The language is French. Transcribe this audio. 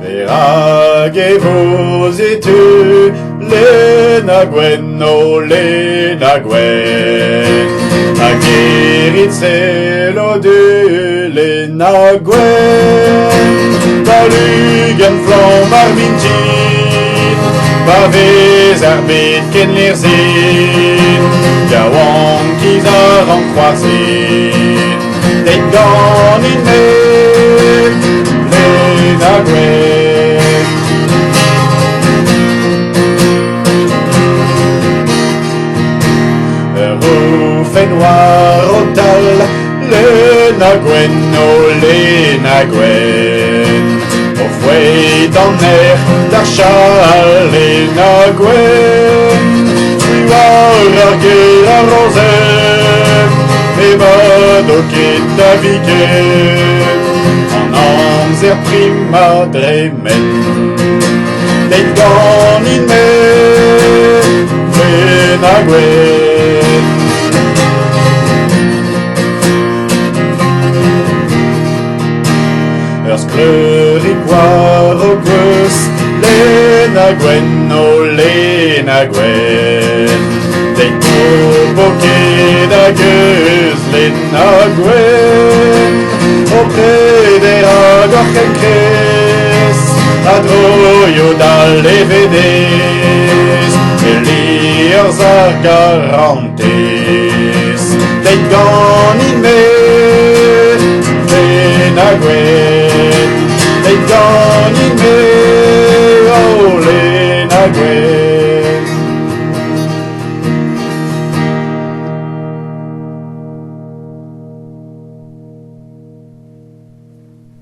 Verage vos études, les naguen, oh les naguen. Aguerritse l'ode, les naguen. Balugen flom armintin, bavez arbet ken lerzin. Gawant kizar an croazin, et gant in les naguen. Fait noir au tal, les naguen, oh les naguen. Au fouet en air d'archal, les naguen. Oui, warge la rosem, et badoket daviken. En amzer prima dremen, les gant in les naguen. Kleurig o gweus, les naguen, oh les naguen. Deit o boket a geus, les naguen. O preder hag ar c'hekres, a droio da levedes, e liers ar garantes. Deit gant in les naguen. They gone in me, oh, les naguen.